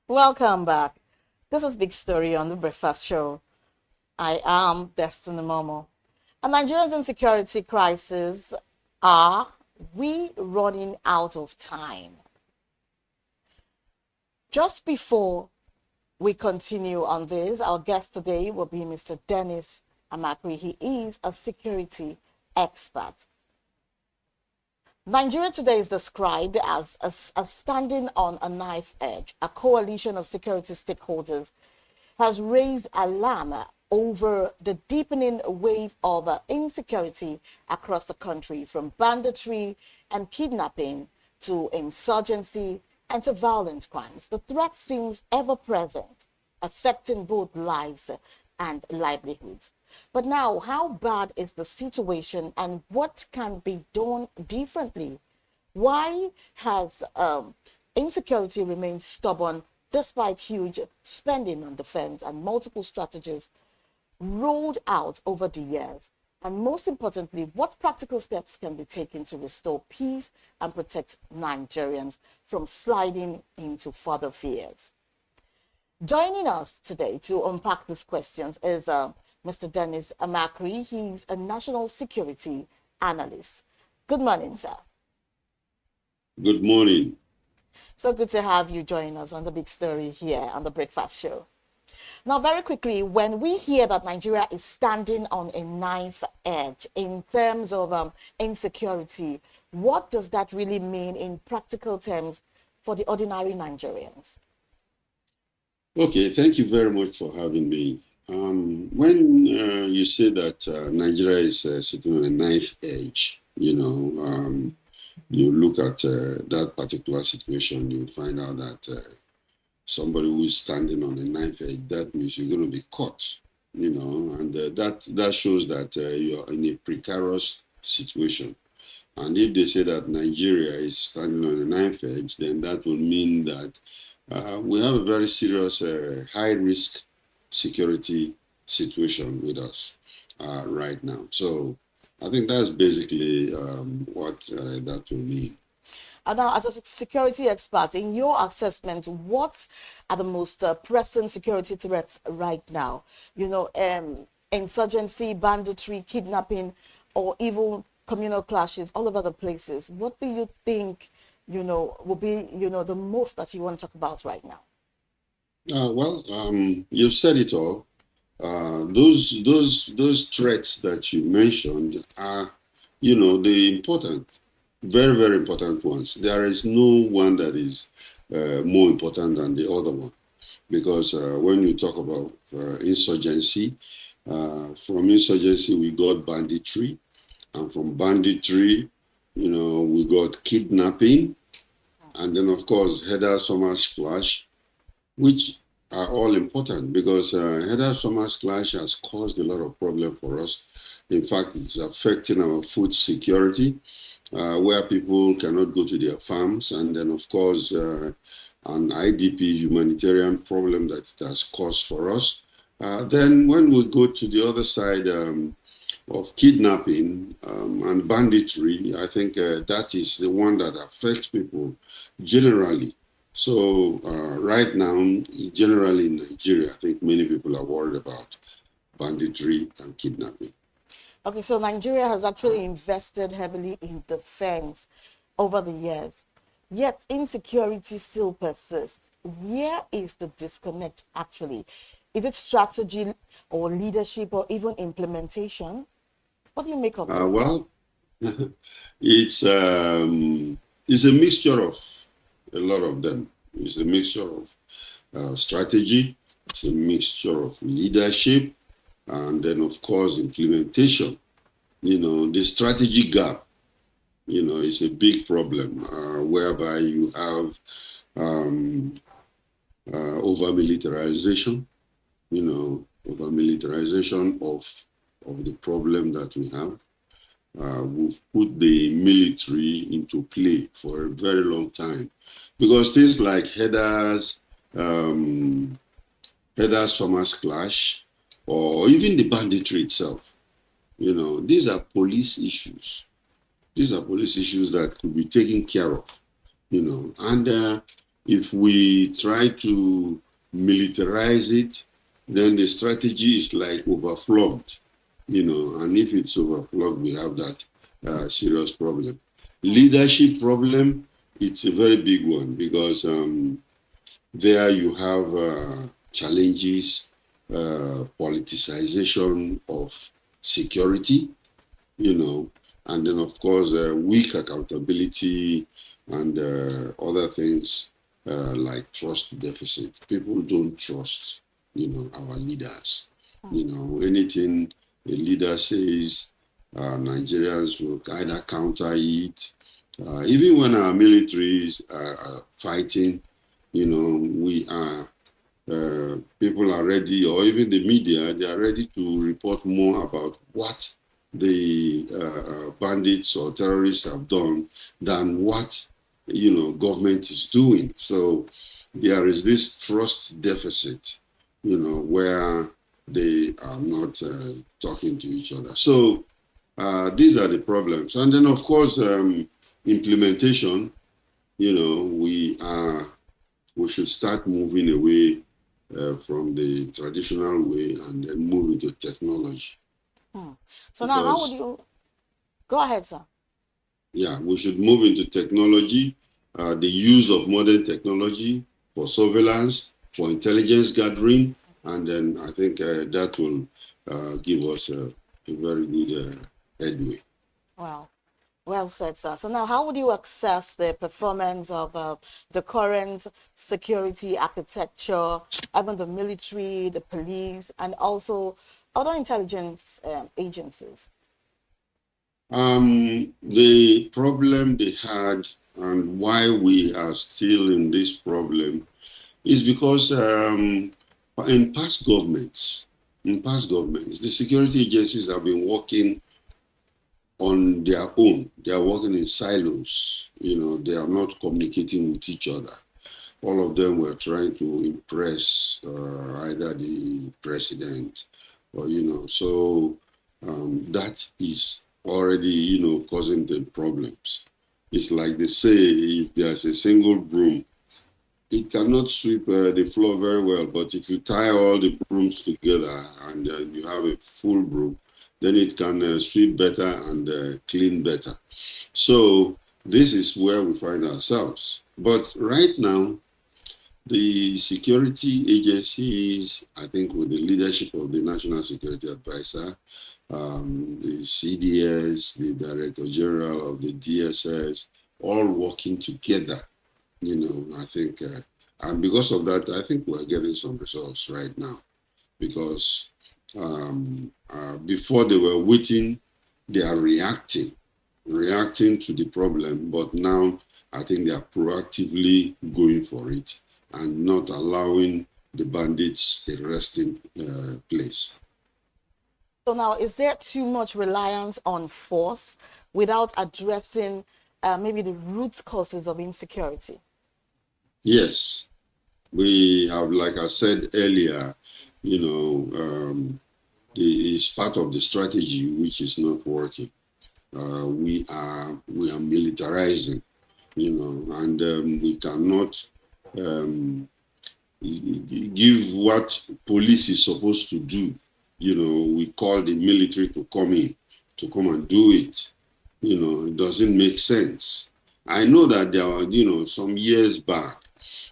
Welcome back. This is Big Story on the Breakfast Show. I am Destiny Momoh. A Nigerian's insecurity crisis. Are we running out of time? Just before we continue on this, our guest today will be Mr. Dennis Amachree. He is a security expert. Nigeria today is described as standing on a knife edge. A coalition of security stakeholders has raised alarm over the deepening wave of insecurity across the country, from banditry and kidnapping to insurgency and to violent crimes. The threat seems ever present, affecting both lives and livelihoods. But now, how bad is the situation and what can be done differently? Why has insecurity remained stubborn despite huge spending on defense and multiple strategies rolled out over the years? And most importantly, what practical steps can be taken to restore peace and protect Nigerians from sliding into further fears? Joining us today to unpack these questions is Mr. Dennis Amachree. He's a national security analyst. Good morning, sir. Good morning. So good to have you join us on the big story here on the Breakfast Show. Now, very quickly, when we hear that Nigeria is standing on a knife edge in terms of insecurity, what does that really mean in practical terms for the ordinary Nigerians? Okay, thank you very much for having me. When you say that Nigeria is sitting on a knife edge, you look at that particular situation, you find out that somebody who is standing on a knife edge, that means you're going to be caught, and that shows that you're in a precarious situation. And if they say that Nigeria is standing on a knife edge, then that will mean that we have a very serious high-risk security situation with us right now. So I think that's basically what that will mean. And now, as a security expert, in your assessment, what are the most pressing security threats right now? Insurgency, banditry, kidnapping, or even communal clashes all over the places. What do you think, will be, the most that you want to talk about right now? You've said it all. Those threats that you mentioned are, the important, very, very important ones. There is no one that is more important than the other one, because when you talk about insurgency, from insurgency we got banditry, and from banditry, we got kidnapping, and then of course header summer splash, which are all important because header summer splash has caused a lot of problem for us. In fact, it's affecting our food security, where people cannot go to their farms, and then of course an IDP humanitarian problem that it has caused for us. Then when we go to the other side of kidnapping and banditry, I think that is the one that affects people generally. So right now, generally in Nigeria, I think many people are worried about banditry and kidnapping. Okay, so Nigeria has actually invested heavily in defense over the years, yet insecurity still persists. Where is the disconnect actually? Is it strategy or leadership or even implementation? What do you make of Uh, this? well, it's um, it's a mixture of a lot of them. It's a mixture of strategy, it's a mixture of leadership, and then of course implementation. The strategy gap, is a big problem whereby you have um, over-militarization, over-militarization of the problem that we have. We've put the military into play for a very long time because things like um, headers farmers clash, or even the banditry itself, these are police issues. These are police issues that could be taken care of, and If we try to militarize it, then the strategy is like overflogged, and if it's overflogged, we have that serious problem. Leadership problem, it's a very big one because there you have challenges, politicization of security, and then of course weak accountability and other things like trust deficit. People don't trust, our leaders. Anything a leader says, Nigerians will either counter it. Even when our militaries are fighting, we are people are ready, or even the media, they are ready to report more about what the bandits or terrorists have done than what government is doing. So there is this trust deficit, where they are not talking to each other. So these are the problems, and then of course implementation. We should start moving away from the traditional way and then move into technology. So now, how would you go ahead, sir? Yeah, we should move into technology, the use of modern technology for surveillance, for intelligence gathering, and then I think that will give us a very good headway. Wow. Well said, sir. So now, how would you assess the performance of the current security architecture, even the military, the police, and also other intelligence agencies? The problem they had and why we are still in this problem is because in past governments, the security agencies have been working on their own. They are working in silos. They are not communicating with each other. All of them were trying to impress either the president or, so that is already, causing them problems. It's like they say, if there's a single broom, it cannot sweep the floor very well, but if you tie all the brooms together and you have a full broom, then it can sweep better and clean better. So this is where we find ourselves. But right now, the security agencies, I think with the leadership of the National Security Advisor, the CDS, the Director General of the DSS, all working together, I think, and because of that, I think we're getting some results right now. Because before they were waiting, they are reacting to the problem. But now I think they are proactively going for it and not allowing the bandits a resting place. So now, is there too much reliance on force without addressing maybe the root causes of insecurity? Yes, we have, like I said earlier, it's part of the strategy which is not working. We are militarizing, and we cannot give what police is supposed to do. We call the military to come and do it. It doesn't make sense. I know that there are, some years back,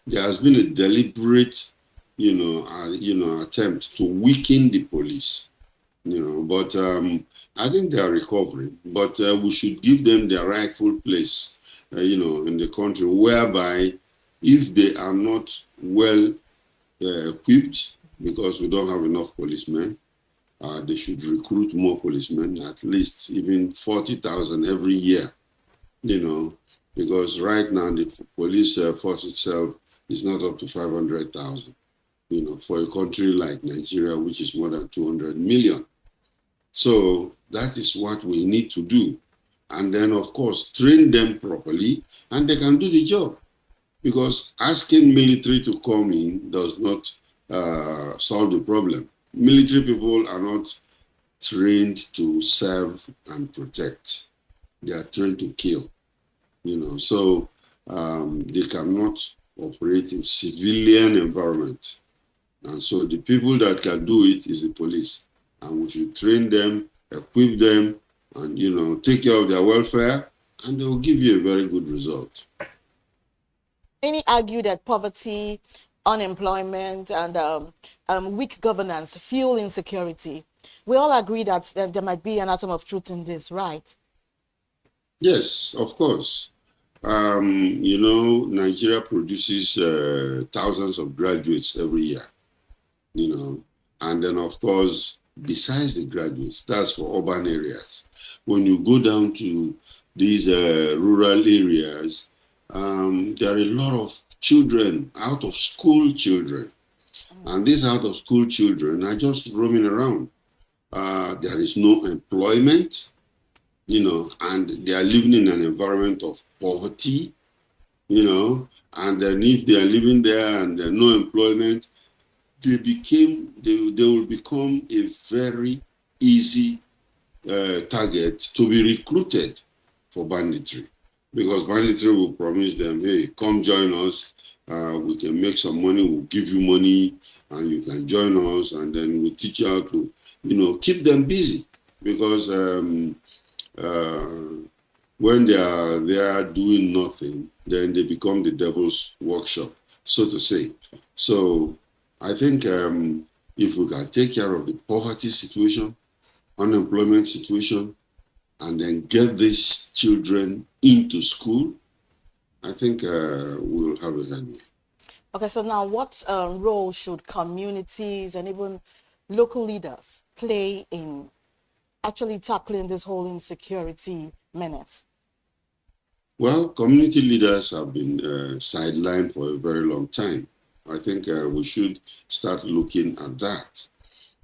there has been a deliberate, attempt to weaken the police. But I think they are recovering. But we should give them their rightful place, in the country, whereby if they are not well equipped, because we don't have enough policemen, they should recruit more policemen, at least even 40,000 every year, because right now the police force itself is not up to 500,000, for a country like Nigeria, which is more than 200 million. So that is what we need to do. And then, of course, train them properly and they can do the job. Because asking military to come in does not solve the problem. Military people are not trained to serve and protect. They are trained to kill, so they cannot operate in civilian environment. And so the people that can do it is the police. And we should train them, equip them, and, take care of their welfare, and they will give you a very good result. Many argue that poverty, unemployment, and weak governance fuel insecurity. We all agree that there might be an atom of truth in this, right? Yes, of course. Nigeria produces thousands of graduates every year, and then, of course, besides the graduates, that's for urban areas. When you go down to these rural areas, there are a lot of children, out of school children. And these out of school children are just roaming around. There is no employment, and they are living in an environment of poverty, and then if they are living there and there's no employment, they will become a very easy target to be recruited for banditry, because banditry will promise them, hey, come join us, we can make some money, we'll give you money, and you can join us, and then we'll teach you how to, keep them busy, because when they are there doing nothing, then they become the devil's workshop, so to say. So I think if we can take care of the poverty situation, unemployment situation, and then get these children into school, I think we'll have a headway. Okay, so now what role should communities and even local leaders play in actually tackling this whole insecurity menace? Well, community leaders have been sidelined for a very long time. I think we should start looking at that,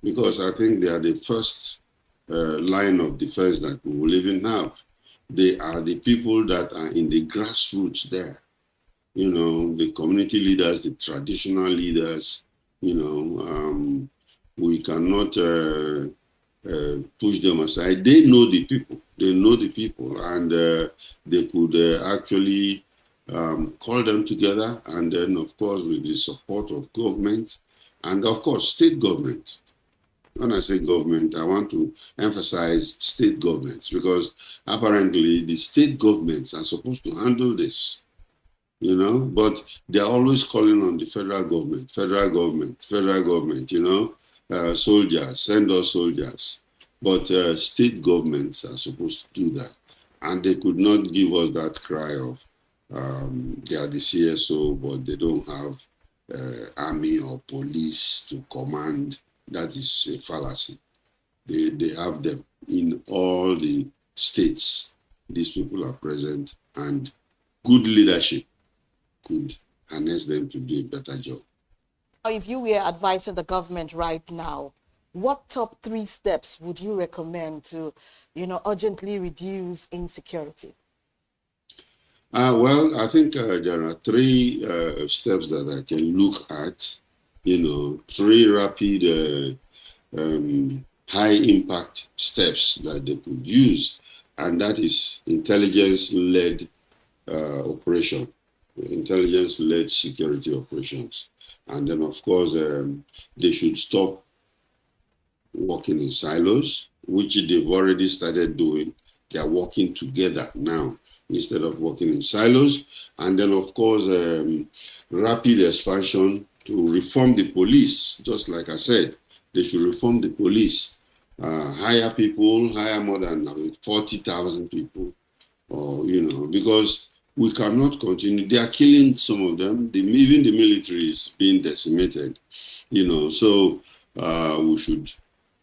because I think they are the first line of defense that we will even have. They are the people that are in the grassroots there. The community leaders, the traditional leaders, we cannot push them aside. They know the people. And they could actually call them together, and then, of course, with the support of government and, of course, state government. When I say government, I want to emphasize state governments, because apparently the state governments are supposed to handle this, but they're always calling on the federal government, soldiers, send us soldiers. But state governments are supposed to do that. And they could not give us that cry of they are the CSO, but they don't have army or police to command. That is a fallacy. They have them in all the states. These people are present, and good leadership could harness them to do a better job. If you were advising the government right now, what top 3 steps would you recommend to, urgently reduce insecurity? Well, I think there are 3 steps that I can look at, 3 rapid, high-impact steps that they could use, and that is intelligence-led operation, intelligence-led security operations. And then, of course, they should stop working in silos, which they've already started doing. They are working together now instead of working in silos. And then, of course, rapid expansion to reform the police. Just like I said, they should reform the police. Hire more than 40,000 people, because we cannot continue. They are killing some of them. Even the military is being decimated, so we should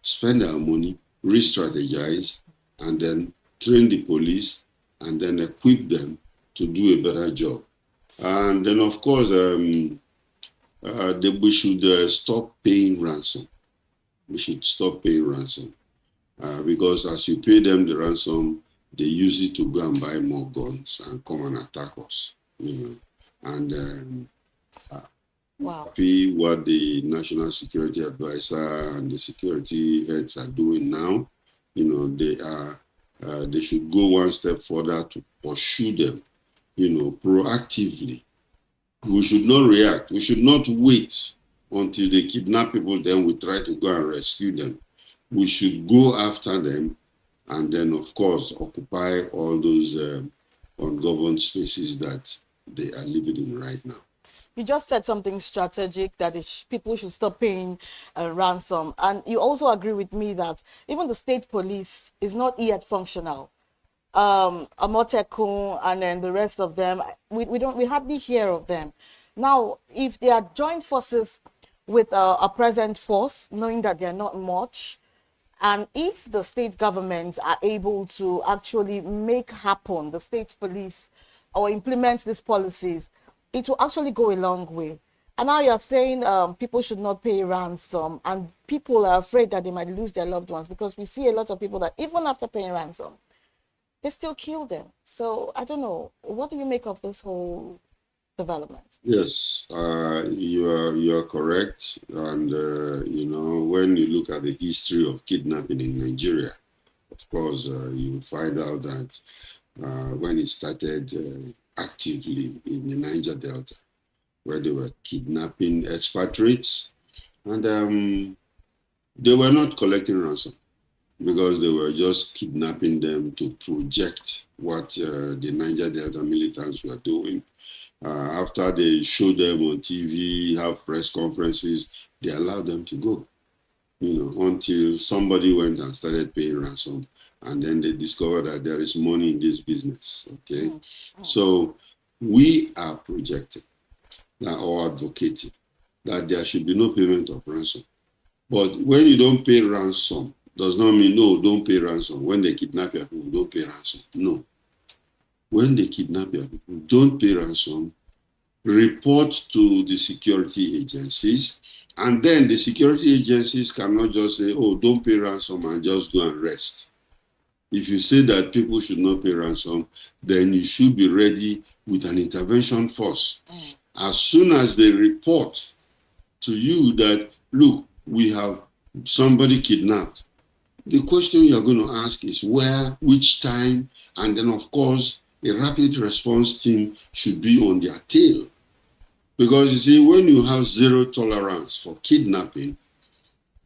spend our money, re-strategize, and then train the police, and then equip them to do a better job. And then, of course, we should stop paying ransom. We should stop paying ransom, because as you pay them the ransom, they use it to go and buy more guns and come and attack us, And Wow. Happy what the National Security Advisor and the security heads are doing now. They should go one step further to pursue them, proactively, We should not react. We should not wait until they kidnap people, then we try to go and rescue them. We should go after them and then, of course, occupy all those ungoverned spaces that they are living in right now. You just said something strategic, that people should stop paying ransom. And you also agree with me that even the state police is not yet functional. Amotekun and then the rest of them, we hardly hear of them. Now, if they are joined forces with a present force, knowing that they are not much, and if the state governments are able to actually make happen the state police or implement these policies, it will actually go a long way. And now you're saying people should not pay ransom, and people are afraid that they might lose their loved ones, because we see a lot of people that even after paying ransom, they still kill them. So I don't know. What do you make of this whole development? Yes, you are correct. And when you look at the history of kidnapping in Nigeria, of course, you find out that when it started actively in the Niger Delta, where they were kidnapping expatriates, and they were not collecting ransom, because they were just kidnapping them to project what the Niger Delta militants were doing. After they showed them on TV, have press conferences, they allowed them to go, until somebody went and started paying ransom. And then they discovered that there is money in this business, okay? So we are projecting or advocating that there should be no payment of ransom. But when you don't pay ransom, does not mean, no, don't pay ransom. When they kidnap your people, don't pay ransom. No. When they kidnap your people, don't pay ransom. Report to the security agencies. And then the security agencies cannot just say, oh, don't pay ransom and just go and rest. If you say that people should not pay ransom, then you should be ready with an intervention force. As soon as they report to you that, look, we have somebody kidnapped, the question you're going to ask is where, which time, and then, of course, a rapid response team should be on their tail. Because, you see, when you have zero tolerance for kidnapping,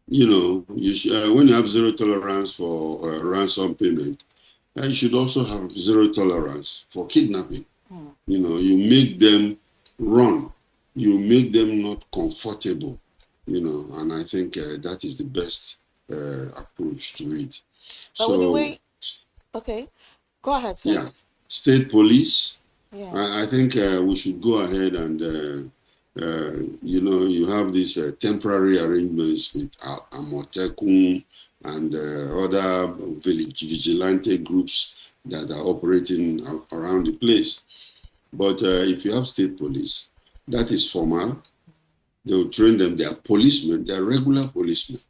when you have zero tolerance for ransom payment, you should also have zero tolerance for kidnapping. You make them run. You make them not comfortable, and I think that is the best approach to it. But with the way, okay, go ahead, sir. Yeah, state police. Yeah. I think we should go ahead and, you have these temporary arrangements with Amotekun and other vigilante groups that are operating around the place. But if you have state police, that is formal. They will train them. They are policemen. They are regular policemen.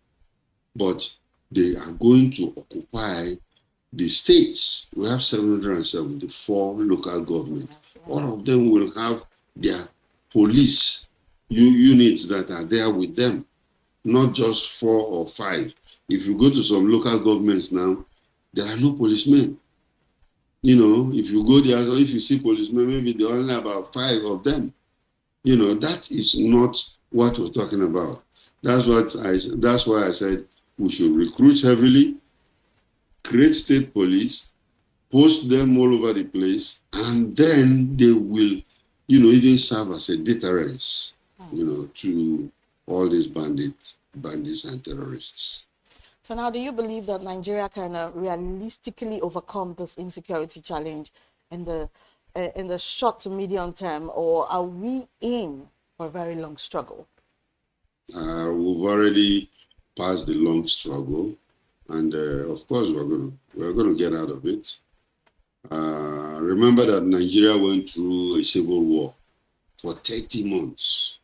But they are going to occupy the states. We have 774 local governments. All of them will have their police units that are there with them, not just 4 or 5. If you go to some local governments now, there are no policemen. If you go there, if you see policemen, maybe there are only about 5 of them. That is not what we're talking about. That's why I said we should recruit heavily, create state police, post them all over the place, and then they will, even serve as a deterrence, to all these bandits and terrorists. So now, do you believe that Nigeria can realistically overcome this insecurity challenge in the short to medium term, or are we in for a very long struggle? We've already passed the long struggle, and of course we're going to get out of it. Remember that Nigeria went through a civil war for 30 months,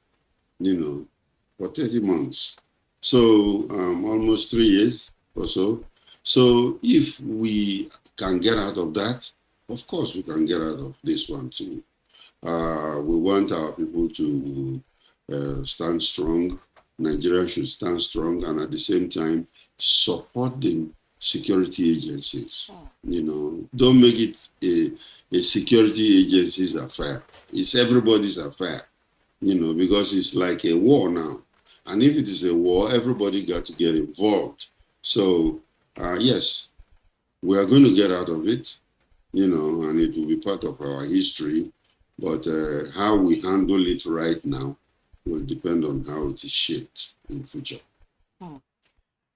for 30 months. So almost 3 years or so. So if we can get out of that, of course we can get out of this one too. We want our people to stand strong. Nigeria should stand strong, and at the same time support the security agencies. Don't make it a security agency's affair. It's everybody's affair. because it's like a war now. And if it is a war, everybody got to get involved. So, yes, we are going to get out of it, and it will be part of our history. But how we handle it right now will depend on how it is shaped in future.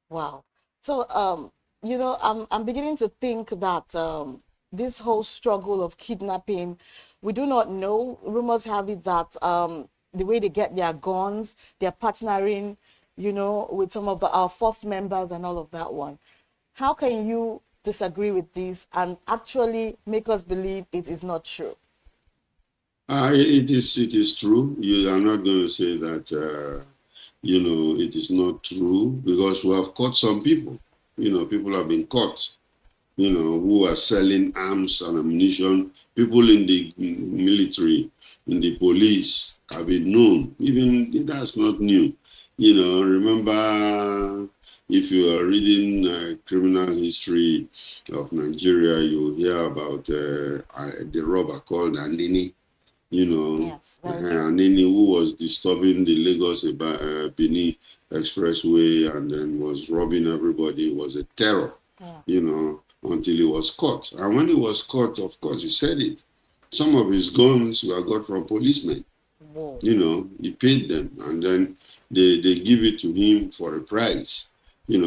Wow. So, I'm beginning to think that this whole struggle of kidnapping, we do not know. Rumors have it that the way they get their guns, they're partnering, with some of our force members and all of that one. How can you disagree with this and actually make us believe it is not true? It is true. You are not going to say that, it is not true, because we have caught some people. People have been caught, who are selling arms and ammunition. People in the military, in the police have been known. Even that's not new. Remember, if you are reading criminal history of Nigeria, you hear about the robber called Anini. Yes, very true. Anini, who was disturbing the Lagos Benin Expressway and then was robbing everybody, was a terror. Yeah. Until he was caught. And when he was caught, of course, he said it. Some of his guns were got from policemen. Whoa. He paid them, and then they give it to him for a price.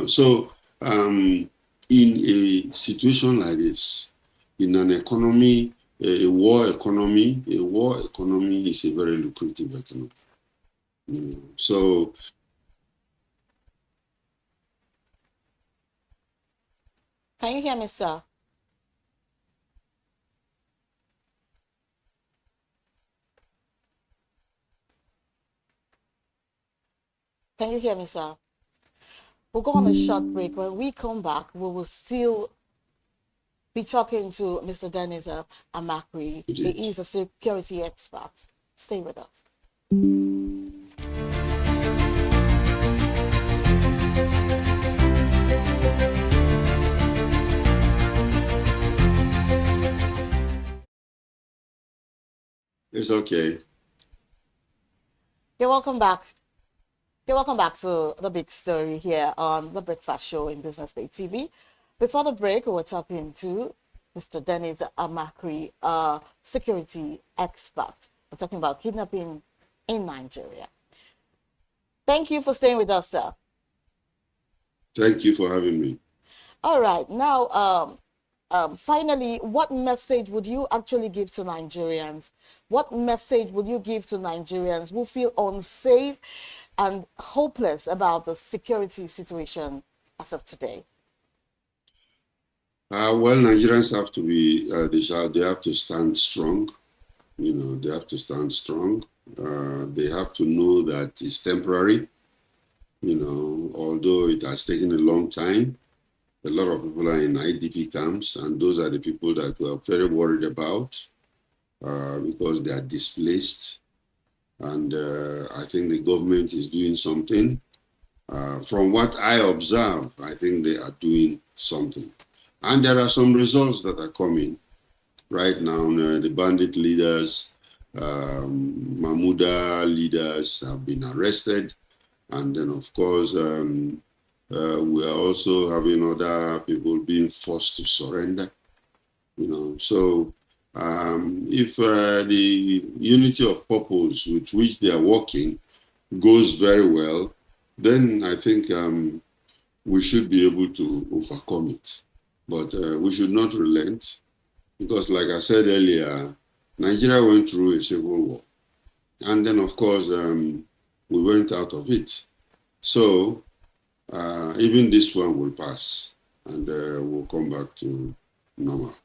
So in a situation like this, in an economy, a war economy is a very lucrative economy. So can you hear me, sir? Can you hear me, sir? We'll go on a short break. When we come back, we will still be talking to Mr. Dennis Amachree. He is a security expert. Stay with us. it's okay. You're welcome back. You're welcome back to The Big Story here on The Breakfast Show in BusinessDay TV. Before the break, we were talking to Mr. Dennis Amachree, a security expert. We're talking about kidnapping in Nigeria. Thank you for staying with us, sir. Thank you for having me. All right. Now, finally, what message would you actually give to Nigerians? What message would you give to Nigerians who feel unsafe and hopeless about the security situation as of today? Well, Nigerians have to be, they have to stand strong. They have to stand strong. They have to know that it's temporary. Although it has taken a long time, a lot of people are in IDP camps, and those are the people that we are very worried about because they are displaced. And I think the government is doing something. From what I observe, I think they are doing something. And there are some results that are coming right now. The bandit leaders, Mahmuda leaders have been arrested. And then, of course, we are also having other people being forced to surrender. So if the unity of purpose with which they are working goes very well, then I think we should be able to overcome it. But we should not relent, because like I said earlier, Nigeria went through a civil war. And then, of course, we went out of it. So even this one will pass, and we'll come back to normal.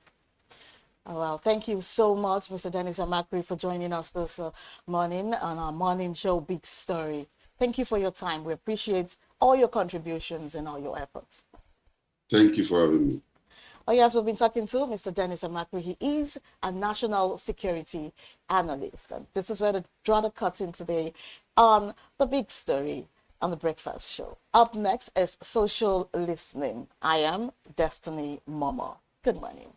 Oh, well, thank you so much, Mr. Dennis Amachree, for joining us this morning on our morning show, Big Story. Thank you for your time. We appreciate all your contributions and all your efforts. Thank you for having me. Oh, yes, we've been talking to Mr. Dennis Amachree. He is a national security analyst. And this is where the draw the curtain today on The Big Story on The Breakfast Show. Up next is social listening. I am Destiny Momoh. Good morning.